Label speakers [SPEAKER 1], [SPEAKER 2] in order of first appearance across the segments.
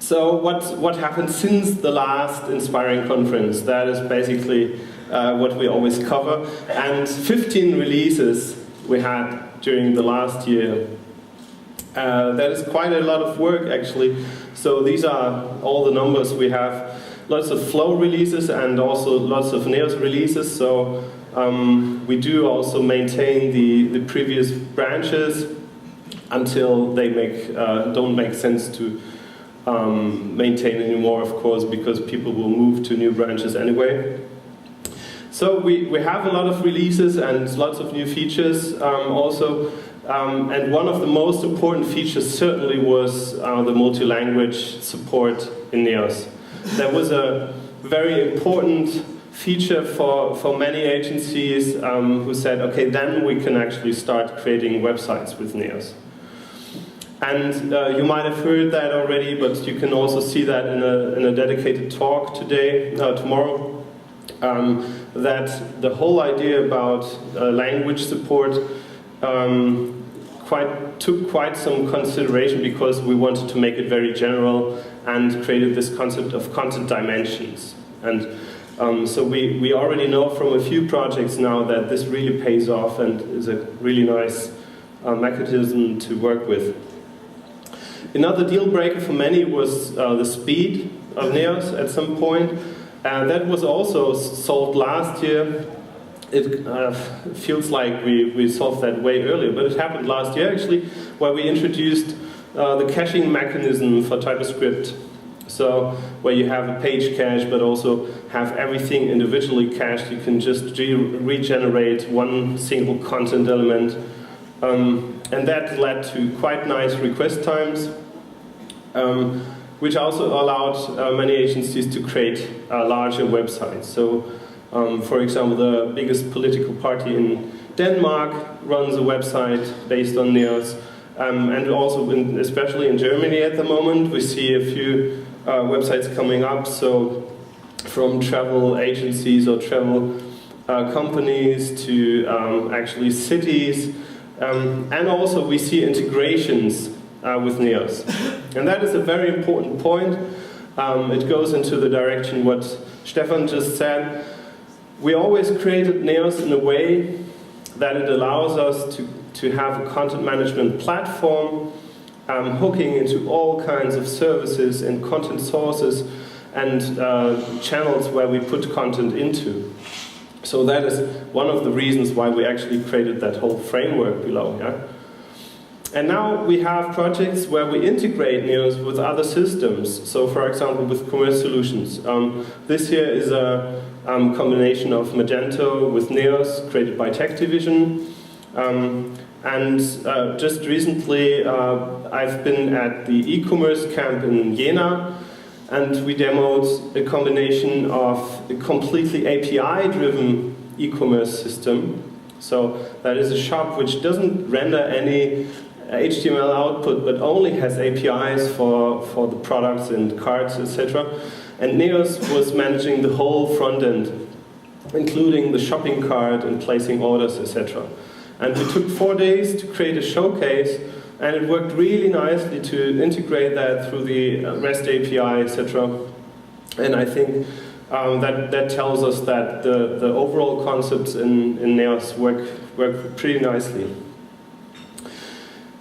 [SPEAKER 1] So what happened since the last Inspiring conference? That is basically what we always cover. And 15 releases we had during the last year. That is quite a lot of work, actually. So these are all the numbers. We have lots of Flow releases and also lots of Neos releases. So we do also maintain the previous branches until they don't make sense to maintain anymore, of course, because people will move to new branches anyway. So we have a lot of releases and lots of new features also. And one of the most important features certainly was the multi-language support in Neos. That was a very important feature for many agencies who said, okay, then we can actually start creating websites with Neos. And you might have heard that already, but you can also see that in a dedicated talk tomorrow, that the whole idea about language support took quite some consideration, because we wanted to make it very general and created this concept of content dimensions. And so we already know from a few projects now that this really pays off and is a really nice mechanism to work with. Another deal breaker for many was the speed of Neos at some point. That was also solved last year. It feels like we solved that way earlier, but it happened last year actually, where we introduced the caching mechanism for TypoScript. So where you have a page cache, but also have everything individually cached. You can just regenerate one single content element. And that led to quite nice request times, which also allowed many agencies to create larger websites. So, for example, the biggest political party in Denmark runs a website based on Neos. And also, especially in Germany at the moment, we see a few websites coming up. So, from travel agencies or travel companies to actually cities. And also we see integrations with Neos. And that is a very important point. It goes into the direction what Stefan just said. We always created Neos in a way that it allows us to have a content management platform hooking into all kinds of services and content sources and channels where we put content into. So that is one of the reasons why we actually created that whole framework below. Yeah? And now we have projects where we integrate Neos with other systems. So for example, with commerce solutions. This here is a combination of Magento with Neos created by Tech Division. And just recently I've been at the e-commerce camp in Jena. And we demoed a combination of a completely API-driven e-commerce system. So that is a shop which doesn't render any HTML output, but only has APIs for the products and cards, etc. And Neos was managing the whole front end, including the shopping cart and placing orders, etc. And we took 4 days to create a showcase. And it worked really nicely to integrate that through the REST API, etc. And I think that tells us that the overall concepts in Neos work pretty nicely.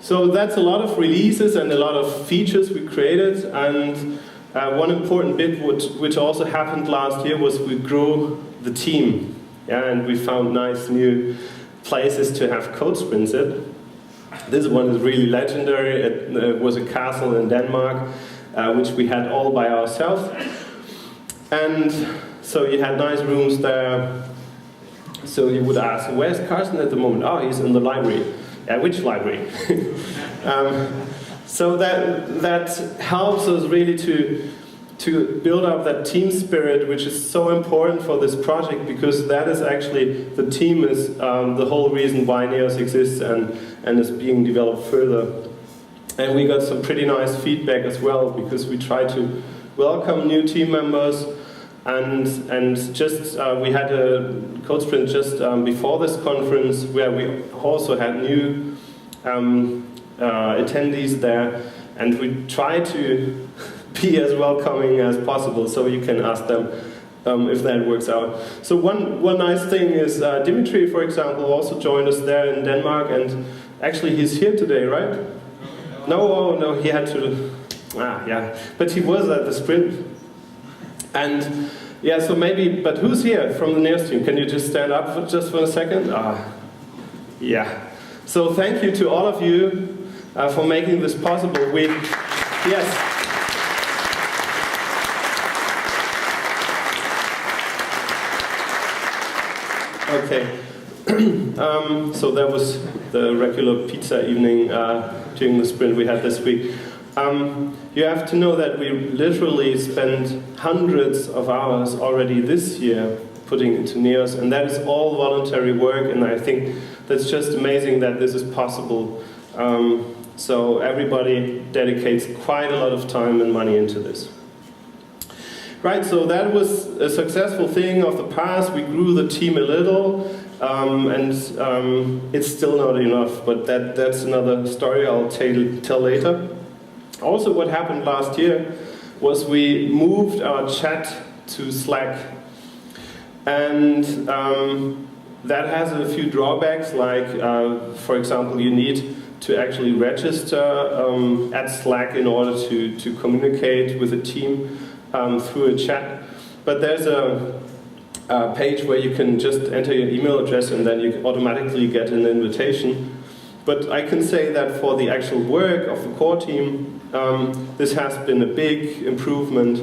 [SPEAKER 1] So that's a lot of releases and a lot of features we created. And one important bit which also happened last year was we grew the team. Yeah, and we found nice new places to have code sprints at. This one is really legendary. It was a castle in Denmark, which we had all by ourselves. And so you had nice rooms there. So you would ask, where's Carsten at the moment? Oh, he's in the library. Yeah, which library? So that helps us really to build up that team spirit, which is so important for this project, because that is actually, the team is the whole reason why Neos exists and is being developed further. And we got some pretty nice feedback as well, because we try to welcome new team members, and just we had a code sprint just before this conference where we also had new attendees there, and we try to be as welcoming as possible, so you can ask them if that works out. So one nice thing is Dimitri, for example, also joined us there in Denmark, and actually he's here today, right? No, he had to, yeah, but he was at the sprint. And yeah, so maybe, but who's here from the Neos team? Can you just stand up just for a second? Yeah. So thank you to all of you for making this possible. Yes. Okay. So that was the regular pizza evening during the sprint we had this week. You have to know that we literally spent hundreds of hours already this year putting into Neos, and that is all voluntary work, and I think that's just amazing that this is possible. So everybody dedicates quite a lot of time and money into this. Right, so that was a successful thing of the past. We grew the team a little, and it's still not enough, but that's another story I'll tell later. Also, what happened last year was we moved our chat to Slack, and that has a few drawbacks, like, for example, you need to actually register at Slack in order to communicate with a team through a chat. But there's a page where you can just enter your email address and then you automatically get an invitation. But I can say that for the actual work of the core team, this has been a big improvement.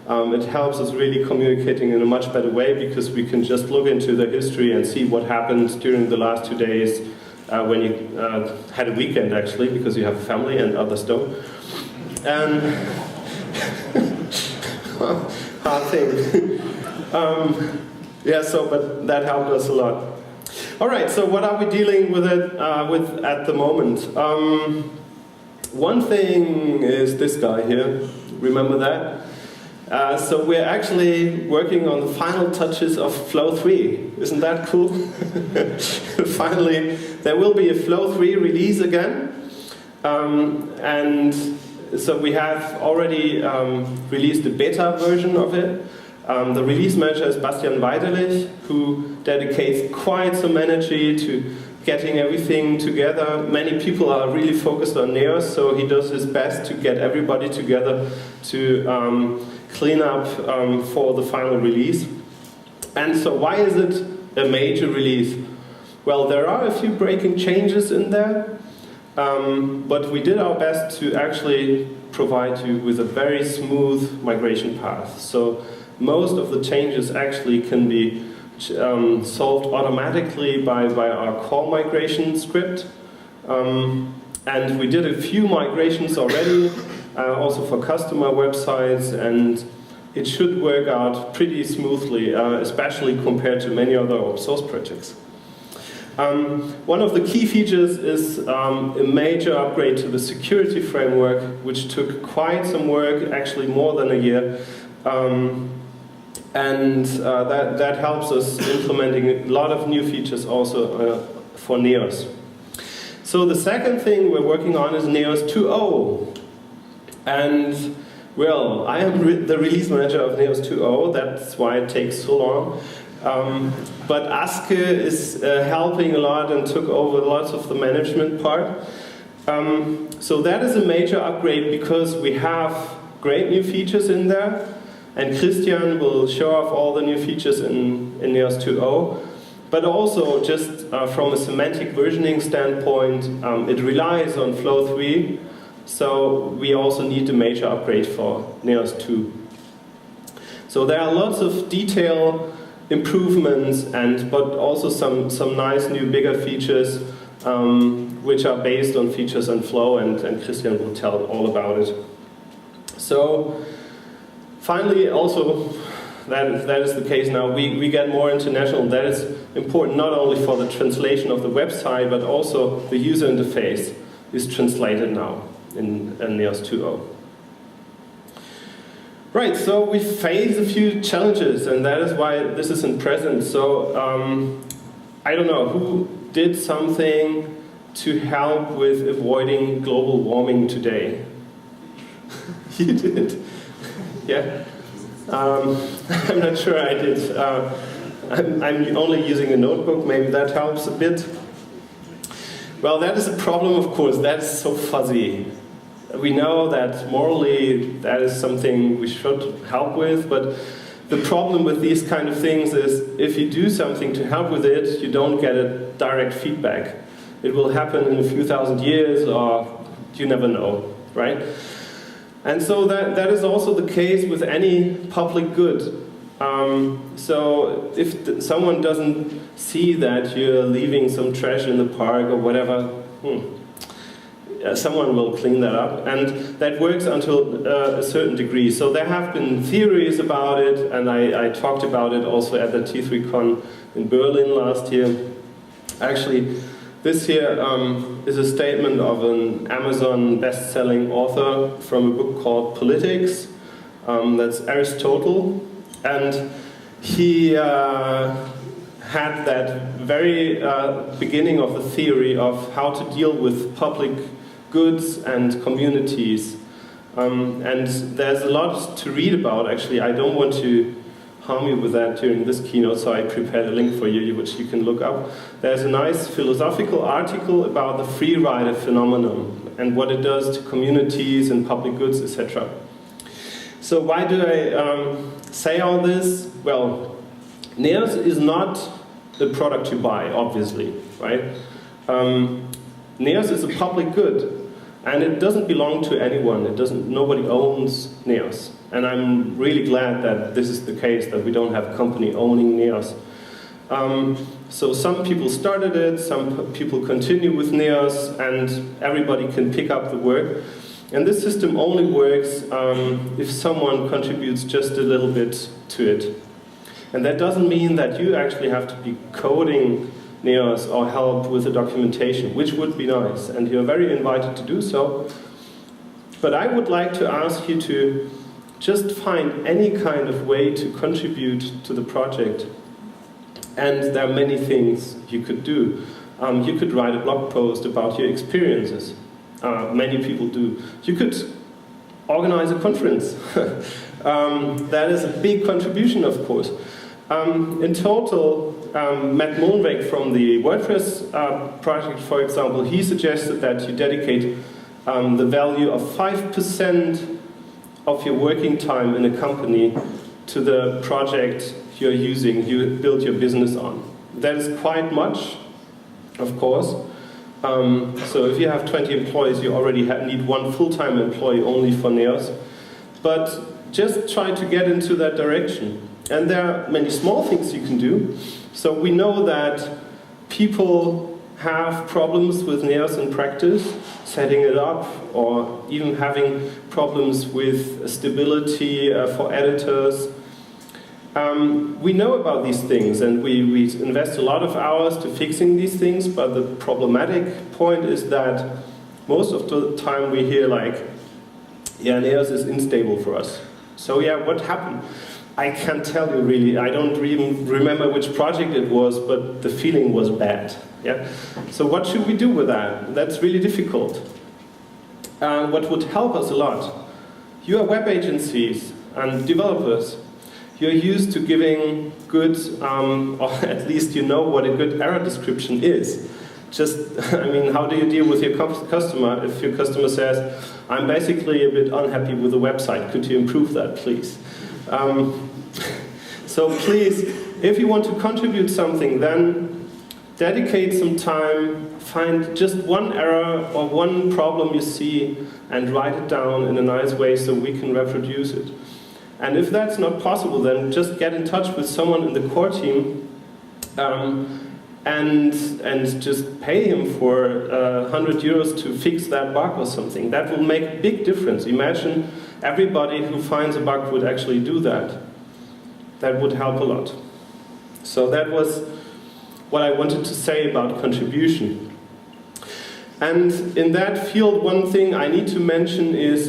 [SPEAKER 1] It helps us really communicating in a much better way, because we can just look into the history and see what happened during the last 2 days when you had a weekend, actually, because you have a family and others don't. And hard thing. Yeah, but that helped us a lot. All right, so what are we dealing with at the moment? One thing is this guy here. Remember that? So we're actually working on the final touches of Flow 3. Isn't that cool? Finally, there will be a Flow 3 release again. And so we have already released the beta version of it. The release manager is Bastian Weidelich, who dedicates quite some energy to getting everything together. Many people are really focused on Neos, so he does his best to get everybody together to clean up for the final release. And so why is it a major release? Well, there are a few breaking changes in there, but we did our best to actually provide you with a very smooth migration path. So most of the changes actually can be solved automatically by our core migration script. And we did a few migrations already, also for customer websites, and it should work out pretty smoothly, especially compared to many other open source projects. One of the key features is a major upgrade to the security framework, which took quite some work, actually more than a year. And that helps us implementing a lot of new features also for Neos. So the second thing we're working on is Neos 2.0. And well, I am the release manager of Neos 2.0, that's why it takes so long. But Aske is helping a lot and took over lots of the management part. So that is a major upgrade because we have great new features in there. And Christian will show off all the new features in Neos 2.0. But also, just from a semantic versioning standpoint, it relies on Flow 3. So we also need a major upgrade for Neos 2. So there are lots of detail improvements, but also some nice new bigger features, which are based on features and Flow, and Christian will tell all about it. So finally, also, that is the case now, we get more international. That is important not only for the translation of the website, but also the user interface is translated now in Neos 2.0. Right, so we face a few challenges, and that is why this is in present. So, I don't know, who did something to help with avoiding global warming today? You did? Yeah? I'm not sure I did. I'm only using a notebook, maybe that helps a bit. Well, that is a problem, of course. That's so fuzzy. We know that morally that is something we should help with, but the problem with these kind of things is if you do something to help with it, you don't get a direct feedback. It will happen in a few thousand years, or you never know, right? And so that is also the case with any public good. So if someone doesn't see that you're leaving some trash in the park or whatever, someone will clean that up. And that works until a certain degree. So there have been theories about it, and I talked about it also at the T3Con in Berlin last year. Actually, this here is a statement of an Amazon best-selling author from a book called Politics. That's Aristotle. And he had that very beginning of the theory of how to deal with public goods and communities. And there's a lot to read about, actually. I don't want to harm you with that during this keynote, so I prepared a link for you, which you can look up. There's a nice philosophical article about the free rider phenomenon and what it does to communities and public goods, etc. So why do I say all this? Well, Neos is not the product you buy, obviously, right? Neos is a public good, and it doesn't belong to anyone. Nobody owns Neos. And I'm really glad that this is the case, that we don't have a company owning Neos. So some people started it, some people continue with Neos, and everybody can pick up the work. And this system only works if someone contributes just a little bit to it. And that doesn't mean that you actually have to be coding Neos or help with the documentation, which would be nice, and you're very invited to do so. But I would like to ask you to just find any kind of way to contribute to the project. And there are many things you could do. You could write a blog post about your experiences. Many people do. You could organize a conference. That is a big contribution, of course. In total, Matt Mullenweg from the WordPress project, for example, he suggested that you dedicate the value of 5% of your working time in a company to the project you're using, you build your business on. That is quite much, of course. So if you have 20 employees, you already need one full-time employee only for Neos. But just try to get into that direction. And there are many small things you can do. So we know that people have problems with Neos in practice, setting it up, or even having problems with stability for editors. We know about these things, and we invest a lot of hours to fixing these things, but the problematic point is that most of the time we hear like, yeah, Neos is unstable for us. So yeah, what happened? I can't tell you really. I don't even remember which project it was, but the feeling was bad. Yeah. So what should we do with that? That's really difficult. What would help us a lot? You are web agencies and developers. You're used to giving good, or at least you know what a good error description is. Just, I mean, how do you deal with your customer if your customer says, I'm basically a bit unhappy with the website, could you improve that, please? So please, if you want to contribute something, then dedicate some time, find just one error or one problem you see and write it down in a nice way so we can reproduce it. And if that's not possible, then just get in touch with someone in the core team and just pay him for 100 euros to fix that bug or something. That will make a big difference. Imagine everybody who finds a bug would actually do that. That would help a lot. So that was what I wanted to say about contribution. And in that field, one thing I need to mention is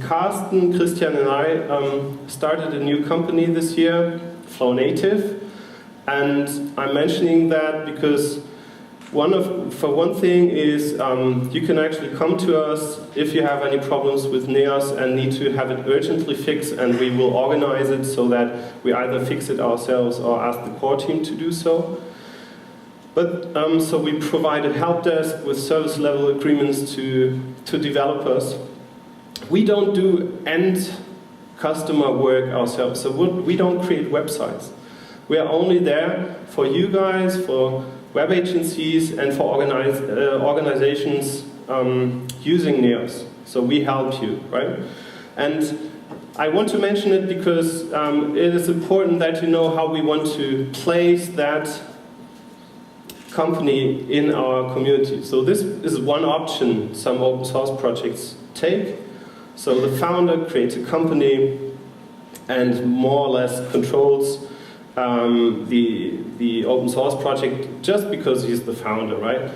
[SPEAKER 1] Carsten, Christian and I started a new company this year, Flownative. And I'm mentioning that because For one thing is you can actually come to us if you have any problems with Neos and need to have it urgently fixed, and we will organize it so that we either fix it ourselves or ask the core team to do so. But so we provided help desk with service level agreements to developers. We don't do end customer work ourselves, so we don't create websites. We are only there for you guys, for web agencies, and for organizations using Neos. So we help you, right? And I want to mention it because it is important that you know how we want to place that company in our community. So this is one option some open source projects take. So the founder creates a company and more or less controls the open source project just because he's the founder, right?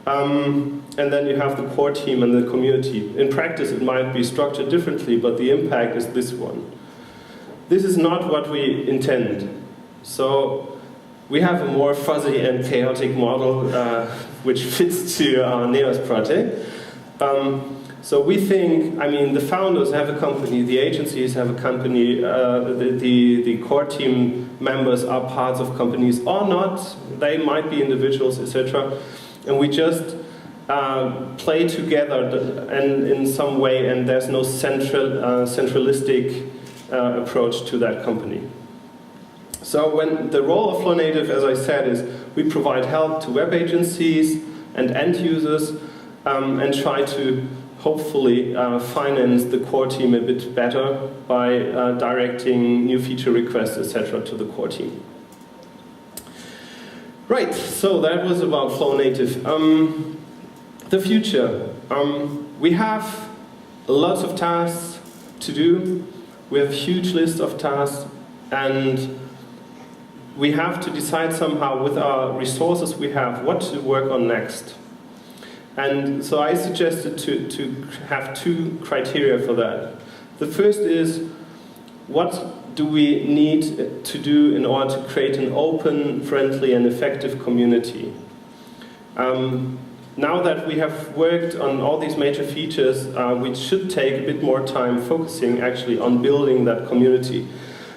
[SPEAKER 1] And then you have the core team and the community. In practice it might be structured differently, but the impact is this one. This is not what we intend. So we have a more fuzzy and chaotic model which fits to our Neos project. So we think, I mean, the founders have a company, the agencies have a company, the core team members are parts of companies or not, they might be individuals, etc. And we just play together and in some way, and there's no centralistic approach to that company. So when the role of Flownative, as I said, is we provide help to web agencies and end users and try to hopefully finance the core team a bit better by directing new feature requests, etc. to the core team. Right, so that was about Flownative. The future. We have lots of tasks to do. We have a huge list of tasks, and we have to decide somehow with our resources we have what to work on next. And so I suggested to have two criteria for that. The first is, what do we need to do in order to create an open, friendly, and effective community? Now that we have worked on all these major features, we should take a bit more time focusing actually on building that community.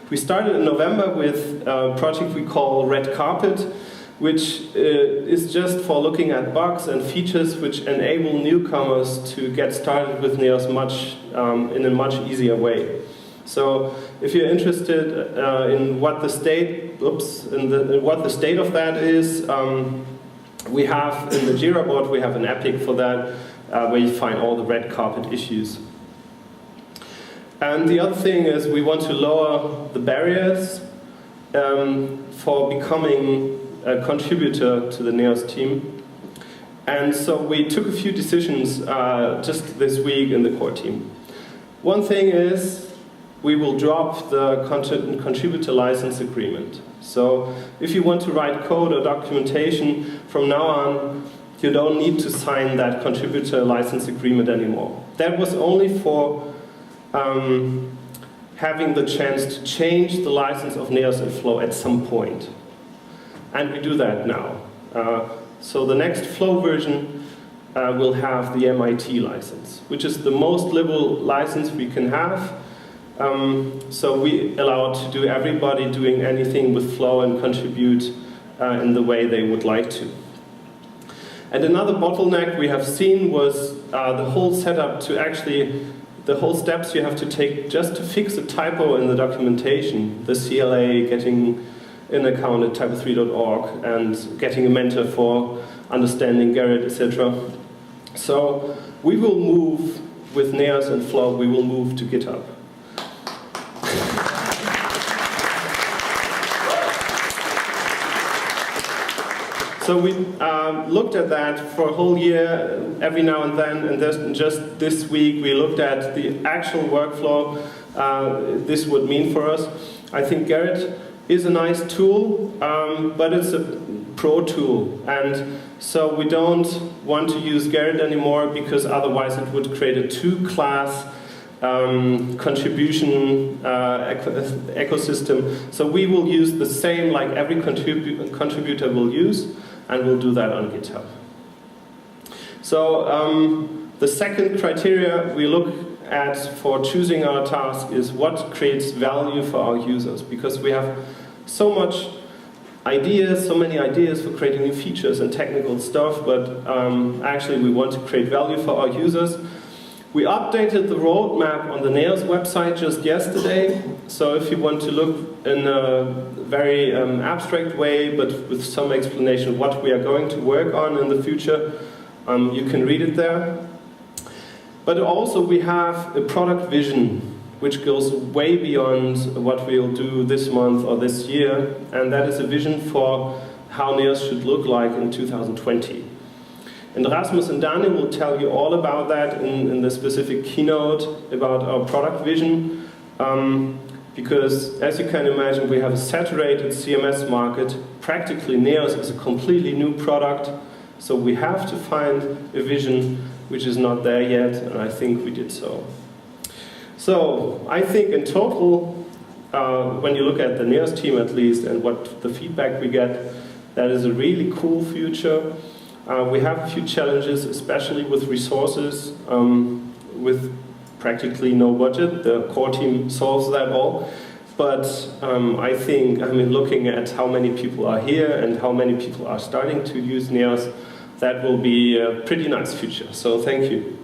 [SPEAKER 1] We started in November with a project we call Red Carpet, which is just for looking at bugs and features which enable newcomers to get started with Neos in a much easier way. So if you're interested in what the state, what the state of that is, we have in the Jira board we have an epic for that where you find all the red carpet issues. And the other thing is we want to lower the barriers for becoming a contributor to the Neos team. And so we took a few decisions just this week in the core team. One thing is we will drop the contributor license agreement. So if you want to write code or documentation, from now on you don't need to sign that contributor license agreement anymore. That was only for having the chance to change the license of Neos and Flow at some point. And we do that now. So the next Flow version will have the MIT license, which is the most liberal license we can have. So we allow to do everybody doing anything with Flow and contribute in the way they would like to. And another bottleneck we have seen was the whole setup to actually, the whole steps you have to take just to fix a typo in the documentation, the CLA, getting an account at TYPO3.org, and getting a mentor for understanding Garrett, etc. So we will move with Neos and Flow, we will move to GitHub. So we looked at that for a whole year, every now and then, and just this week we looked at the actual workflow this would mean for us. I think Garrett is a nice tool, but it's a pro tool, and so we don't want to use Garrett anymore because otherwise it would create a two-class contribution ecosystem. So we will use the same like every contributor will use. and we'll do that on GitHub. So the second criteria we look at for choosing our task is what creates value for our users, because we have so many ideas for creating new features and technical stuff, but actually we want to create value for our users. We updated the roadmap on the Neos website just yesterday, so if you want to look in a very abstract way, but with some explanation of what we are going to work on in the future, you can read it there. But also we have a product vision which goes way beyond what we'll do this month or this year, and that is a vision for how Neos should look like in 2020. And Rasmus and Daniel will tell you all about that in the specific keynote about our product vision, because as you can imagine, we have a saturated CMS market. Practically Neos is a completely new product, so we have to find a vision which is not there yet, and I think we did so. So I think in total, when you look at the Neos team at least and what the feedback we get, that is a really cool future. We have a few challenges, especially with resources, with practically no budget. The core team solves that all. But I think, looking at how many people are here and how many people are starting to use Neos, that will be a pretty nice future. So thank you.